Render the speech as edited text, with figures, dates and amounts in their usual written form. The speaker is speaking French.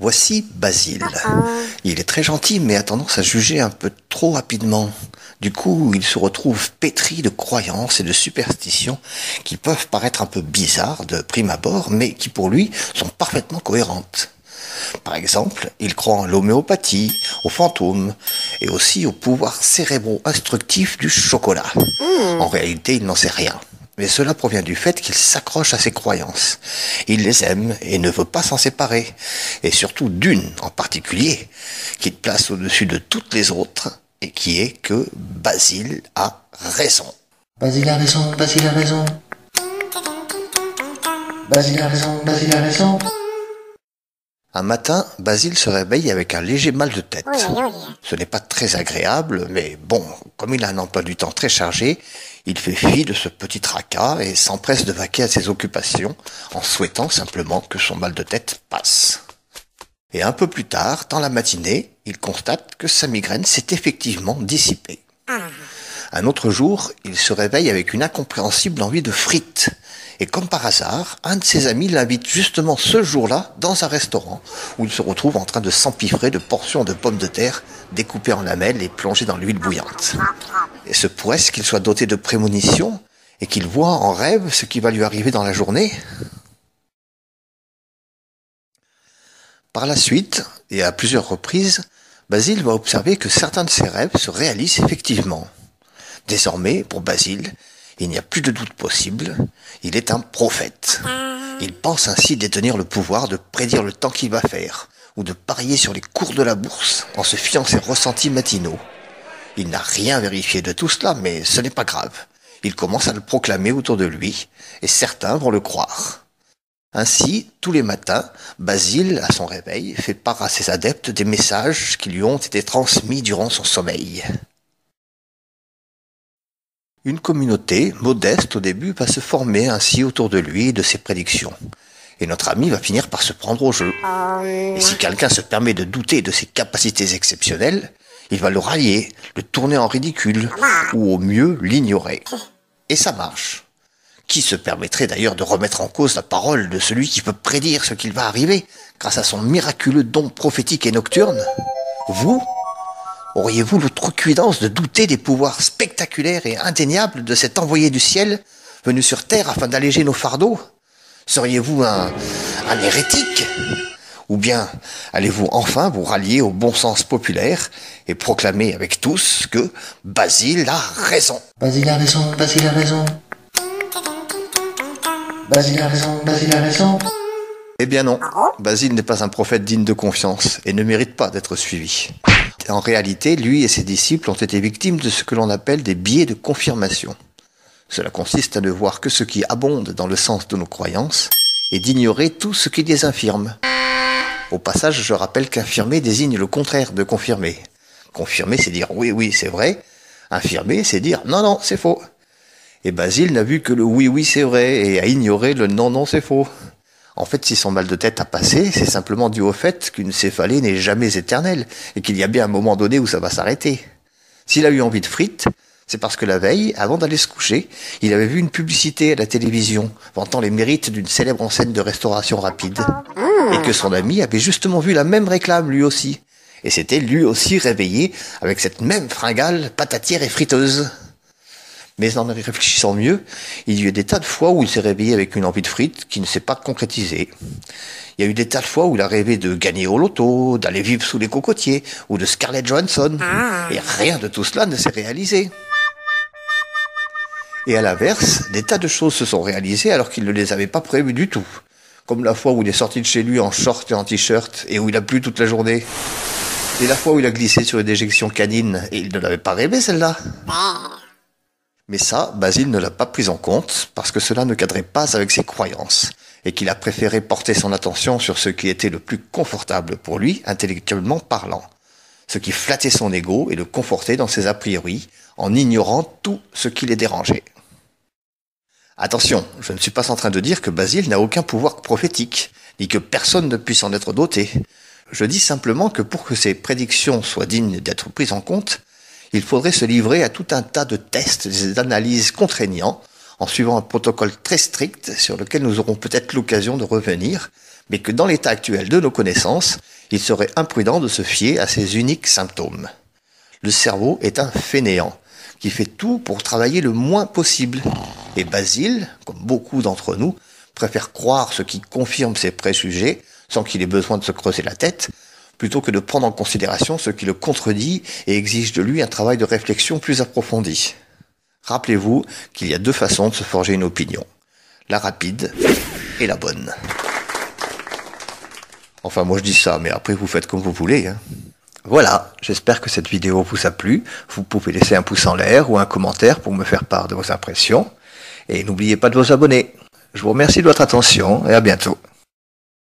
Voici Basile. Il est très gentil, mais a tendance à juger un peu trop rapidement. Du coup, il se retrouve pétri de croyances et de superstitions qui peuvent paraître un peu bizarres de prime abord, mais qui pour lui sont parfaitement cohérentes. Par exemple, il croit en l'homéopathie, aux fantômes et aussi aux pouvoirs cérébraux instructifs du chocolat. En réalité, il n'en sait rien. Mais cela provient du fait qu'il s'accroche à ses croyances. Il les aime et ne veut pas s'en séparer. Et surtout d'une en particulier, qu'il place au-dessus de toutes les autres, et qui est que Basile a raison. Basile a raison, Basile a raison. Basile a raison, Basile a raison. Un matin, Basile se réveille avec un léger mal de tête. Ce n'est pas très agréable, mais bon, comme il a un emploi du temps très chargé, il fait fi de ce petit tracas et s'empresse de vaquer à ses occupations en souhaitant simplement que son mal de tête passe. Et un peu plus tard, dans la matinée, il constate que sa migraine s'est effectivement dissipée. Un autre jour, il se réveille avec une incompréhensible envie de frites. Et comme par hasard, un de ses amis l'invite justement ce jour-là dans un restaurant où il se retrouve en train de s'empiffrer de portions de pommes de terre découpées en lamelles et plongées dans l'huile bouillante. Et se pourrait-ce qu'il soit doté de prémonition et qu'il voit en rêve ce qui va lui arriver dans la journée? Par la suite, et à plusieurs reprises, Basile va observer que certains de ses rêves se réalisent effectivement. Désormais, pour Basile, il n'y a plus de doute possible, il est un prophète. Il pense ainsi détenir le pouvoir de prédire le temps qu'il va faire, ou de parier sur les cours de la bourse en se fiant à ses ressentis matinaux. Il n'a rien vérifié de tout cela, mais ce n'est pas grave. Il commence à le proclamer autour de lui, et certains vont le croire. Ainsi, tous les matins, Basile, à son réveil, fait part à ses adeptes des messages qui lui ont été transmis durant son sommeil. Une communauté, modeste au début, va se former ainsi autour de lui et de ses prédictions. Et notre ami va finir par se prendre au jeu. Et si quelqu'un se permet de douter de ses capacités exceptionnelles, il va le railler, le tourner en ridicule, ou au mieux l'ignorer. Et ça marche. Qui se permettrait d'ailleurs de remettre en cause la parole de celui qui peut prédire ce qu'il va arriver, grâce à son miraculeux don prophétique et nocturne? Vous? Auriez-vous l'outrecuidance de douter des pouvoirs spectaculaires et indéniables de cet envoyé du ciel, venu sur terre afin d'alléger nos fardeaux? Seriez-vous un hérétique? Ou bien allez-vous enfin vous rallier au bon sens populaire et proclamer avec tous que Basile a raison? Basile a raison, Basile a raison. Basile a raison, Basile a raison. Eh bien non, Basile n'est pas un prophète digne de confiance et ne mérite pas d'être suivi. En réalité, lui et ses disciples ont été victimes de ce que l'on appelle des biais de confirmation. Cela consiste à ne voir que ce qui abonde dans le sens de nos croyances et d'ignorer tout ce qui les infirme. Au passage, je rappelle qu'infirmer désigne le contraire de confirmer. Confirmer, c'est dire oui, oui, c'est vrai. Infirmer, c'est dire non, non, c'est faux. Et Basile n'a vu que le oui, oui, c'est vrai et a ignoré le non, non, c'est faux. En fait, si son mal de tête a passé, c'est simplement dû au fait qu'une céphalée n'est jamais éternelle et qu'il y a bien un moment donné où ça va s'arrêter. S'il a eu envie de frites, c'est parce que la veille, avant d'aller se coucher, il avait vu une publicité à la télévision vantant les mérites d'une célèbre enseigne de restauration rapide et que son ami avait justement vu la même réclame lui aussi. Et s'était lui aussi réveillé avec cette même fringale patatière et friteuse. Mais en y réfléchissant mieux, il y a eu des tas de fois où il s'est réveillé avec une envie de frites qui ne s'est pas concrétisée. Il y a eu des tas de fois où il a rêvé de gagner au loto, d'aller vivre sous les cocotiers, ou de Scarlett Johansson. Et rien de tout cela ne s'est réalisé. Et à l'inverse, des tas de choses se sont réalisées alors qu'il ne les avait pas prévues du tout. Comme la fois où il est sorti de chez lui en short et en t-shirt et où il a plu toute la journée. Et la fois où il a glissé sur une déjection canine et il ne l'avait pas rêvé celle-là. Mais ça, Basile ne l'a pas pris en compte parce que cela ne cadrait pas avec ses croyances et qu'il a préféré porter son attention sur ce qui était le plus confortable pour lui, intellectuellement parlant. Ce qui flattait son ego et le confortait dans ses a priori en ignorant tout ce qui les dérangeait. Attention, je ne suis pas en train de dire que Basile n'a aucun pouvoir prophétique, ni que personne ne puisse en être doté. Je dis simplement que pour que ces prédictions soient dignes d'être prises en compte, il faudrait se livrer à tout un tas de tests et d'analyses contraignants, en suivant un protocole très strict sur lequel nous aurons peut-être l'occasion de revenir, mais que dans l'état actuel de nos connaissances, il serait imprudent de se fier à ces uniques symptômes. Le cerveau est un fainéant, qui fait tout pour travailler le moins possible. Et Basile, comme beaucoup d'entre nous, préfère croire ce qui confirme ses préjugés, sans qu'il ait besoin de se creuser la tête, plutôt que de prendre en considération ce qui le contredit et exige de lui un travail de réflexion plus approfondi. Rappelez-vous qu'il y a deux façons de se forger une opinion, la rapide et la bonne. Enfin, moi je dis ça, mais après vous faites comme vous voulez, hein. Voilà, j'espère que cette vidéo vous a plu. Vous pouvez laisser un pouce en l'air ou un commentaire pour me faire part de vos impressions. Et n'oubliez pas de vous abonner. Je vous remercie de votre attention et à bientôt.